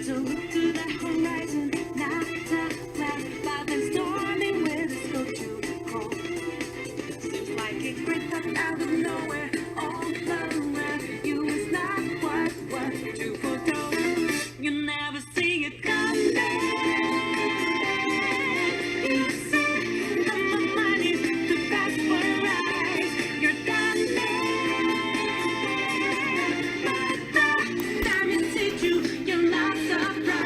So look to the horizon, not the cloud. I've been storming where the scope too cold. Seems like it crept up out of nowhere, all around. You was not what to forego. You never see it coming. You see that my mind is the best for rise. You're done there. By the time you see you, you're not surprised.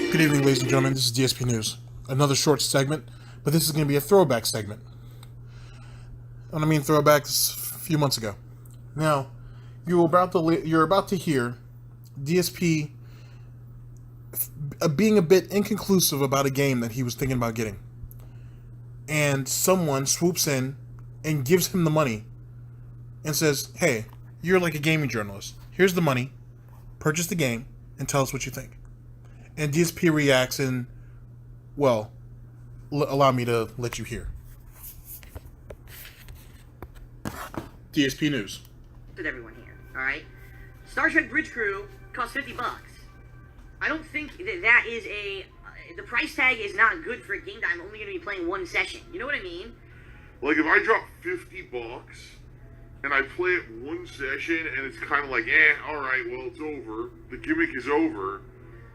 Good evening, ladies and gentlemen. This is DSP News. Another short segment, but this is going to be a throwback segment. And I mean throwback, this a few months ago. Now, you're about to hear DSP being a bit inconclusive about a game that he was thinking about getting. And someone swoops in and gives him the money and says, hey, you're like a gaming journalist. Here's the money. Purchase the game and tell us what you think. And DSP reacts and, well, allow me to let you hear. DSP News. With everyone here, all right? Star Trek Bridge Crew costs $50. I don't think that is the price tag is not good for a game that I'm only going to be playing one session. You know what I mean? Like, if I drop $50 and I play it one session and it's kind of like, alright, well, it's over. The gimmick is over.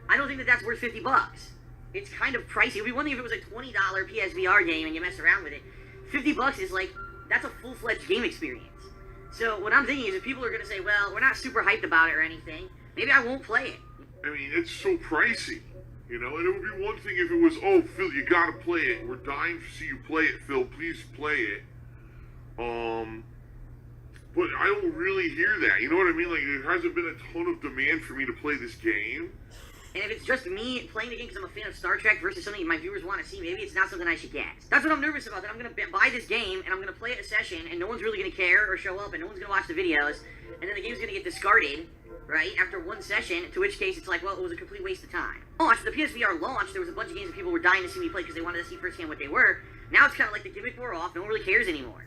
I don't think that that's worth $50. It's kind of pricey. It'd be one thing if it was a $20 PSVR game and you mess around with it. $50 is like, that's a full-fledged game experience. So what I'm thinking is if people are going to say, well, we're not super hyped about it or anything, maybe I won't play it. I mean, it's so pricey, you know? And it would be one thing if it was, oh, Phil, you gotta play it. We're dying to see you play it, Phil. Please play it. But I don't really hear that. You know what I mean? Like, there hasn't been a ton of demand for me to play this game. And if it's just me playing the game because I'm a fan of Star Trek versus something my viewers want to see, maybe it's not something I should get. That's what I'm nervous about, that I'm going to buy this game, and I'm going to play it a session, and no one's really going to care or show up, and no one's going to watch the videos, and then the game's going to get discarded, right, after one session, to which case it's like, well, it was a complete waste of time. After the PSVR launched, there was a bunch of games that people were dying to see me play because they wanted to see firsthand what they were. Now it's kind of like the gimmick wore off, no one really cares anymore.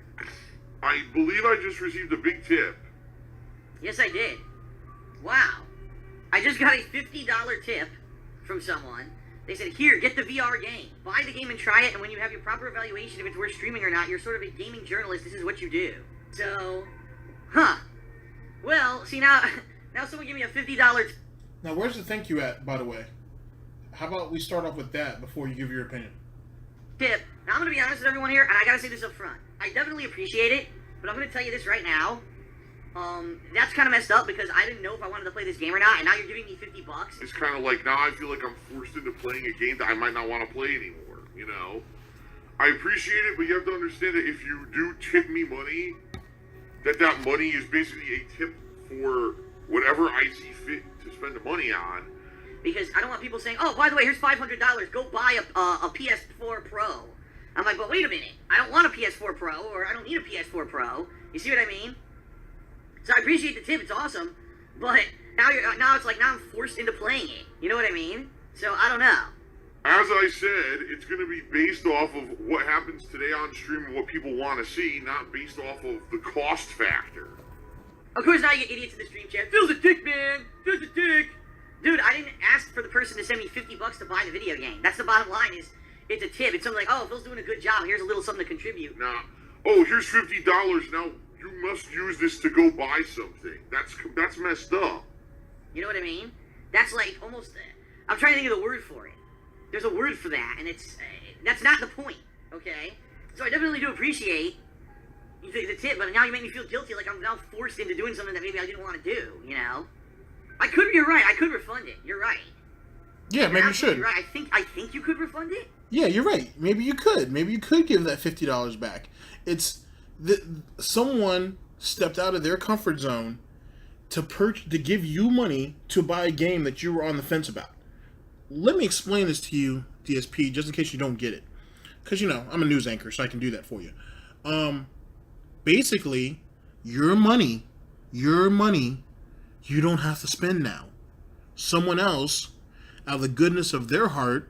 I believe I just received a big tip. Yes, I did. Wow. I just got a $50 tip from someone. They said, here, get the VR game. Buy the game and try it, and when you have your proper evaluation if it's worth streaming or not, you're sort of a gaming journalist, this is what you do. So, well, see, now someone give me a $50 Now, where's the thank you at, by the way? How about we start off with that before you give your opinion? tip. Now, I'm going to be honest with everyone here, and I got to say this up front. I definitely appreciate it, but I'm going to tell you this right now. That's kind of messed up because I didn't know if I wanted to play this game or not, and now you're giving me $50. It's kind of like, now I feel like I'm forced into playing a game that I might not want to play anymore, you know? I appreciate it, but you have to understand that if you do tip me money, that money is basically a tip for whatever I see fit to spend the money on. Because I don't want people saying, oh, by the way, here's $500, go buy a PS4 Pro. I'm like, but wait a minute, I don't want a PS4 Pro, or I don't need a PS4 Pro. You see what I mean? So I appreciate the tip, it's awesome, but now it's like, now I'm forced into playing it. You know what I mean? So I don't know. As I said, it's going to be based off of what happens today on stream and what people want to see, not based off of the cost factor. Of course, now you get idiots in the stream chat. Phil's a dick, man. Phil's a dick. Dude, I didn't ask for the person to send me $50 to buy the video game. That's the bottom line. Is it's a tip. It's something like, oh, Phil's doing a good job. Here's a little something to contribute. Now, oh, here's $50. Now you must use this to go buy something. That's messed up. You know what I mean? That's like almost. I'm trying to think of the word for it. There's a word for that, and that's not the point. Okay. So I definitely do appreciate the tip, but now you make me feel guilty, like I'm now forced into doing something that maybe I didn't want to do. You know. You're right. I could refund it. You're right. Yeah, maybe you should. Right. I think you could refund it. Yeah, you're right. Maybe you could. Maybe you could give that $50 back. It's someone stepped out of their comfort zone to give you money to buy a game that you were on the fence about. Let me explain this to you, DSP, just in case you don't get it. Because, you know, I'm a news anchor, so I can do that for you. Basically, your money, you don't have to spend now. Someone else out of the goodness of their heart,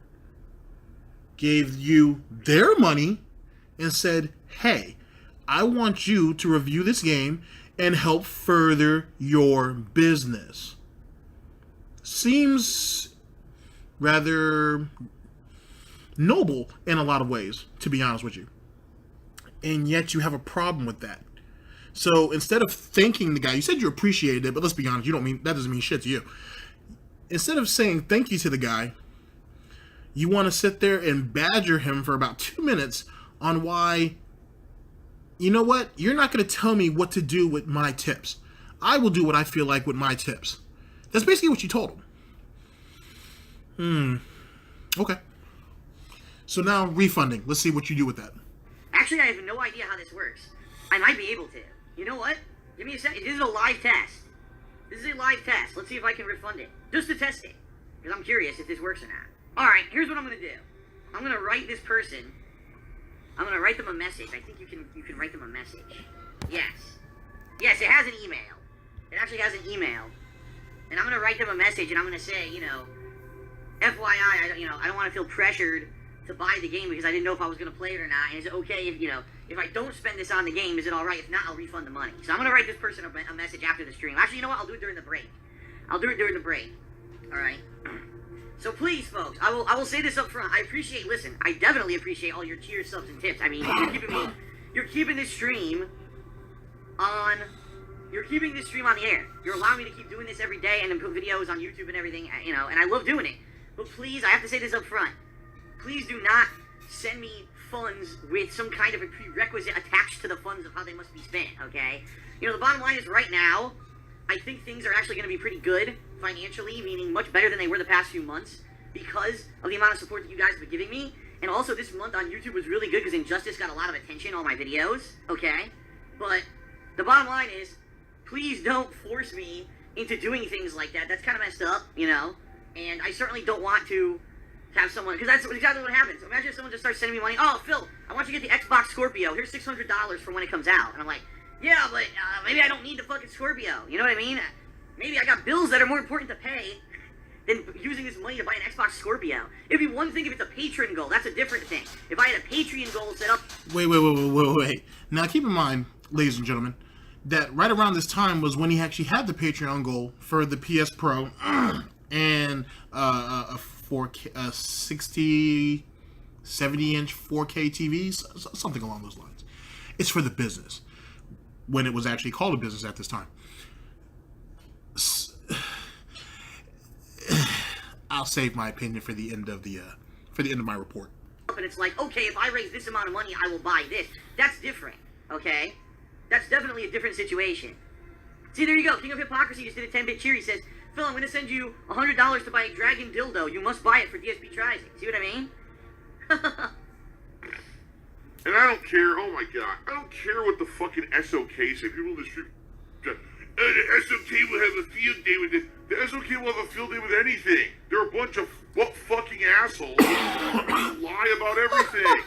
gave you their money and said, hey, I want you to review this game and help further your business. Seems rather noble in a lot of ways, to be honest with you. And yet you have a problem with that. So instead of thanking the guy, you said you appreciated it, but let's be honest, that doesn't mean shit to you. Instead of saying thank you to the guy, you want to sit there and badger him for about 2 minutes on why, you know what, you're not going to tell me what to do with my tips. I will do what I feel like with my tips. That's basically what you told him. Okay. So now refunding. Let's see what you do with that. Actually, I have no idea how this works. I might be able to. You know what? Give me a second. This is a live test. This is a live test. Let's see if I can refund it. Just to test it. Because I'm curious if this works or not. Alright, here's what I'm going to do. I'm going to write this person. I'm going to write them a message. I think you can write them a message. Yes. Yes, it has an email. It actually has an email. And I'm going to write them a message and I'm going to say, FYI, I don't want to feel pressured to buy the game because I didn't know if I was going to play it or not. And is it okay if I don't spend this on the game, is it alright? If not, I'll refund the money. So I'm going to write this person a message after the stream. Actually, you know what? I'll do it during the break. I'll do it during the break. Alright? So please, folks, I will say this up front. I definitely appreciate all your tiers, subs, and tips. I mean, you're keeping this stream on the air. You're allowing me to keep doing this every day and then put videos on YouTube and everything, and I love doing it. But please, I have to say this up front. Please do not send me funds with some kind of a prerequisite attached to the funds of how they must be spent, okay? The bottom line is right now, I think things are actually going to be pretty good financially, meaning much better than they were the past few months because of the amount of support that you guys have been giving me. And also this month on YouTube was really good because Injustice got a lot of attention on my videos, okay? But the bottom line is, please don't force me into doing things like that. That's kind of messed up, And I certainly don't want to have someone, because that's exactly what happens. Imagine if someone just starts sending me money. Oh, Phil, I want you to get the Xbox Scorpio. Here's $600 for when it comes out. And I'm like, yeah, but maybe I don't need the fucking Scorpio. You know what I mean? Maybe I got bills that are more important to pay than using this money to buy an Xbox Scorpio. It'd be one thing if it's a patron goal. That's a different thing. If I had a Patreon goal set up... Wait. Now, keep in mind, ladies and gentlemen, that right around this time was when he actually had the Patreon goal for the PS Pro and a 4K, 60, 70-inch 4K TVs, something along those lines. It's for the business, when it was actually called a business at this time. I'll save my opinion for the end of my report. And it's like, okay, if I raise this amount of money, I will buy this. That's different, okay? That's definitely a different situation. See, there you go. King of Hypocrisy just did a 10-bit cheer. He says, Phil, I'm going to send you $100 to buy a dragon dildo. You must buy it for DSP tries it. See what I mean? And I don't care, oh my god, I don't care what the fucking SOK say. People in the street, the SOK will have a field day with this. The SOK will have a field day with anything. They're a bunch of fucking assholes who lie about everything.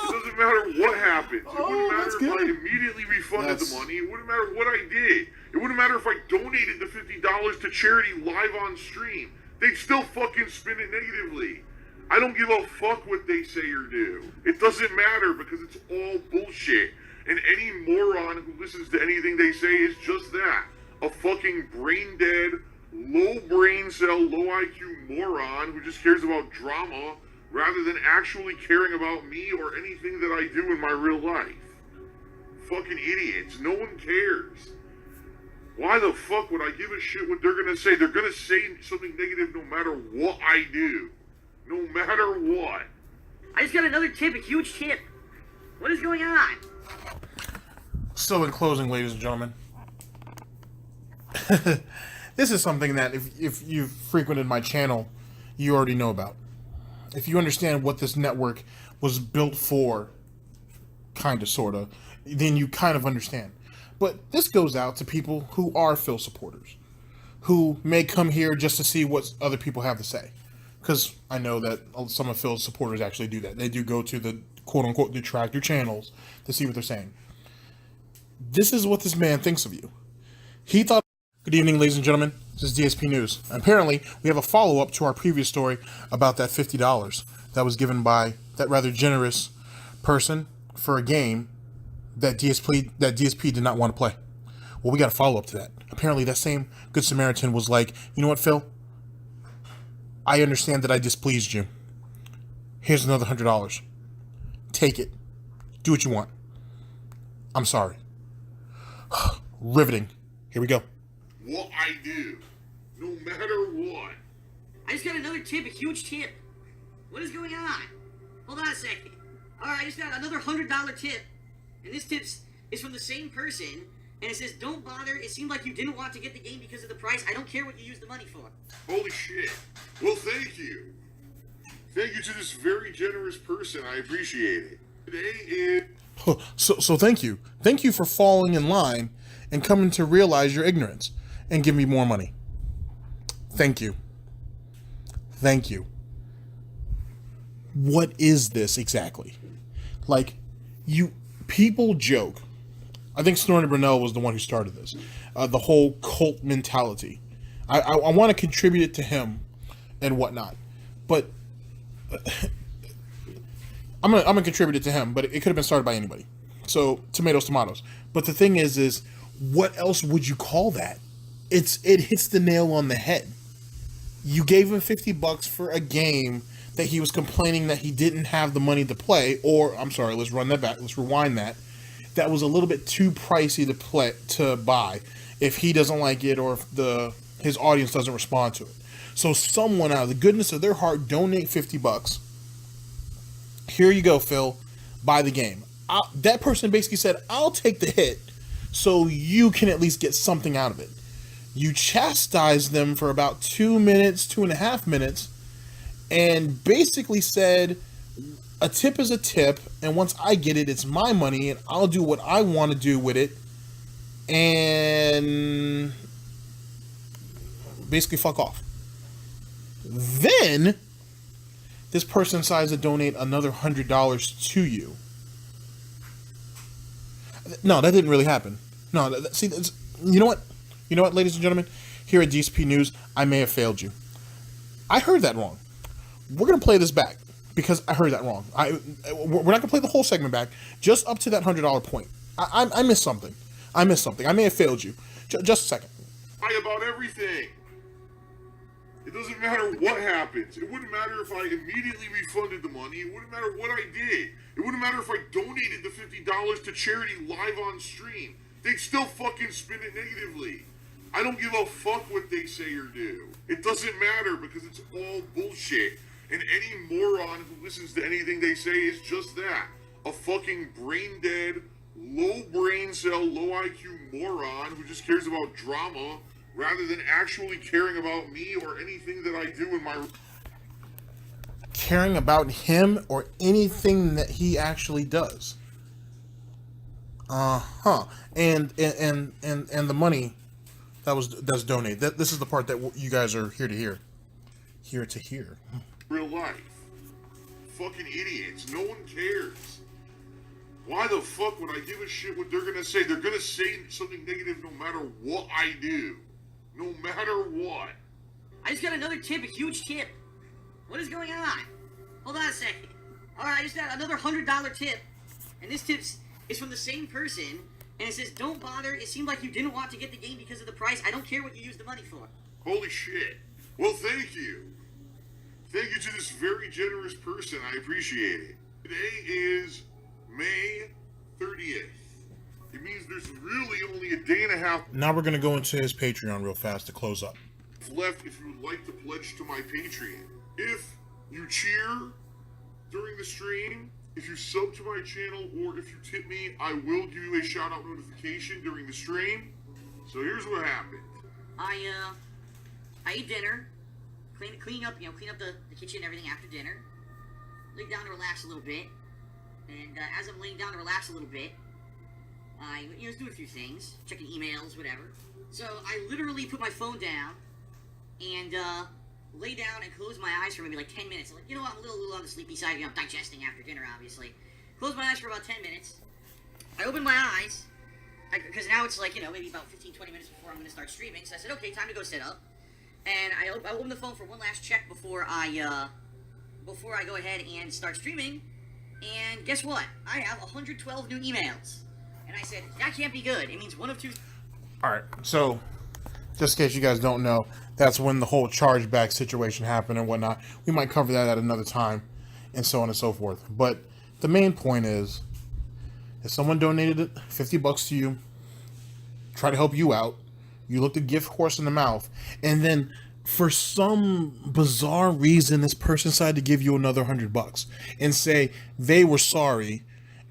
It doesn't matter what happens. It wouldn't matter if I immediately refunded the money. It wouldn't matter what I did. It wouldn't matter if I donated the $50 to charity live on stream. They'd still fucking spin it negatively. I don't give a fuck what they say or do. It doesn't matter because it's all bullshit. And any moron who listens to anything they say is just that. A fucking brain dead, low brain cell, low IQ moron who just cares about drama rather than actually caring about me or anything that I do in my real life. Fucking idiots. No one cares. Why the fuck would I give a shit what they're gonna say? They're gonna say something negative no matter what I do. No matter what. I just got another tip, a huge tip. What is going on? So in closing, ladies and gentlemen, this is something that if you've frequented my channel, you already know about. If you understand what this network was built for, kind of, sort of, then you kind of understand. But this goes out to people who are Phil supporters, who may come here just to see what other people have to say. Because I know that some of Phil's supporters actually do that. They do go to the quote-unquote detractor channels to see what they're saying. This is what this man thinks of you. He thought... Good evening, ladies and gentlemen. This is DSP News. Apparently, we have a follow-up to our previous story about that $50 that was given by that rather generous person for a game that DSP did not want to play. Well, we got a follow-up to that. Apparently, that same Good Samaritan was like, you know what, Phil? I understand that I displeased you. Here's another $100. Take it. Do what you want. I'm sorry. Riveting. Here we go. What I do, no matter what. I just got another tip, a huge tip. What is going on? Hold on a second. Alright, I just got another $100 tip. And this tip is from the same person. And it says, don't bother. It seemed like you didn't want to get the game because of the price. I don't care what you use the money for. Holy shit. Well, thank you. Thank you to this very generous person. I appreciate it. Today is... So thank you. Thank you for falling in line and coming to realize your ignorance and give me more money. Thank you. Thank you. What is this exactly? Like, people joke. I think Snorri Brunel was the one who started this. The whole cult mentality. I want to contribute it to him and whatnot. But I'm gonna contribute it to him, but it could have been started by anybody. So tomatoes. But the thing is what else would you call that? It hits the nail on the head. You gave him $50 for a game that he was complaining that he didn't have the money to play, or I'm sorry, let's run that back. Let's rewind that. That was a little bit too pricey to buy if he doesn't like it or if his audience doesn't respond to it. So someone out of the goodness of their heart donate $50. Here you go, Phil. Buy the game. That person basically said, I'll take the hit so you can at least get something out of it. You chastised them for about 2.5 minutes, and basically said, a tip is a tip, and once I get it, it's my money, and I'll do what I want to do with it, and basically fuck off. Then this person decides to donate another $100 to you. No, that didn't really happen. No, see, you know what, ladies and gentlemen? Here at DSP News, I may have failed you. I heard that wrong. We're going to play this back because I heard that wrong. We're not going to play the whole segment back, just up to that $100 point. I missed something. I may have failed you. Just a second. About everything. It doesn't matter what happens. It wouldn't matter if I immediately refunded the money. It wouldn't matter what I did. It wouldn't matter if I donated the $50 to charity live on stream. They'd still fucking spin it negatively. I don't give a fuck what they say or do. It doesn't matter because it's all bullshit. And any moron who listens to anything they say is just that. A fucking brain dead, low brain cell, low IQ moron who just cares about drama rather than actually caring about me or anything that I do in my... Caring about him or anything that he actually does. And the money that's donated. This is the part that you guys are here to hear. Here to hear. Real life. Fucking idiots. No one cares. Why the fuck would I give a shit what they're gonna say? They're gonna say something negative no matter what I do. No matter what. I just got another tip, a huge tip. What is going on? Hold on a second. Alright, I just got another $100 tip. And this tip is from the same person. And it says, don't bother. It seemed like you didn't want to get the game because of the price. I don't care what you use the money for. Holy shit. Well, thank you. Thank you to this very generous person. I appreciate it. Today is May 30th. It means there's really only a day and a half Now we're going to go into his Patreon real fast to close up. left if you would like to pledge to my Patreon. If you cheer during the stream, if you sub to my channel, or if you tip me, I will give you a shout out notification during the stream. So here's what happened. I ate dinner, clean up the kitchen and everything after dinner. Lay down to relax a little bit, and as I'm laying down to relax a little bit, I was doing a few things, checking emails, whatever. So I literally put my phone down and lay down and close my eyes for maybe like 10 minutes. I'm like, you know what, I'm a little on the sleepy side. I'm digesting after dinner, obviously. Close my eyes for about 10 minutes. I open my eyes, because now it's like, you know, maybe about 15, 20 minutes before I'm going to start streaming. So I said, okay, time to go sit up. And I opened the phone for one last check before I go ahead and start streaming. And guess what? I have 112 new emails. And I said, that can't be good. It means one of two. All right, so just in case you guys don't know, that's when the whole chargeback situation happened and whatnot. We might cover that at another time, and so on and so forth. But the main point is, if someone donated $50 to you, try to help you out, you looked a gift horse in the mouth, and then for some bizarre reason, this person decided to give you another $100 and say they were sorry,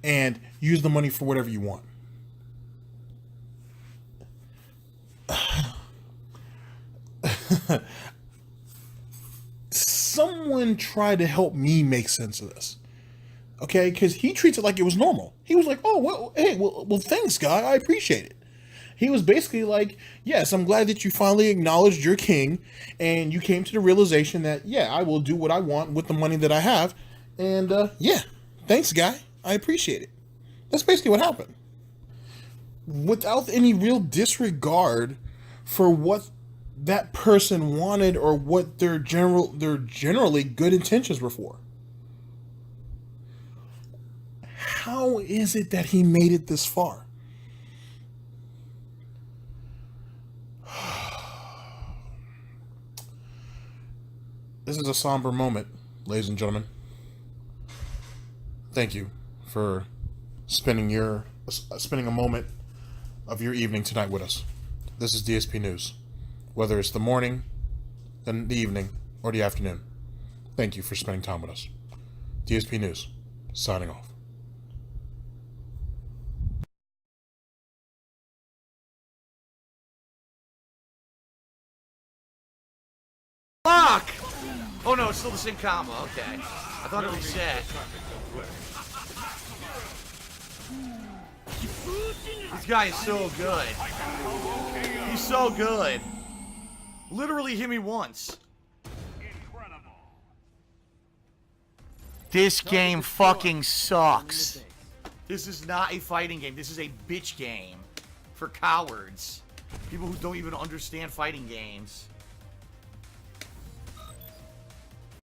and use the money for whatever you want. Someone tried to help me make sense of this, okay? Because he treats it like it was normal. He was like, "Oh, well, hey, well, thanks, guy. I appreciate it." He was basically like, "Yes, I'm glad that you finally acknowledged your king, and you came to the realization that, yeah, I will do what I want with the money that I have, and yeah, thanks, guy. I appreciate it." That's basically what happened, without any real disregard for what that person wanted or what their generally good intentions were for. How is it that he made it this far? This is a somber moment, ladies and gentlemen. Thank you for spending a moment of your evening tonight with us. This is DSP News. Whether it's the morning, then the evening, or the afternoon. Thank you for spending time with us. DSP News, signing off. Fuck! Oh no, it's still the same combo, okay. I thought it reset. This guy is so good. He's so good. Literally hit me once. This game fucking sucks. This is not a fighting game. This is a bitch game for cowards. People who don't even understand fighting games.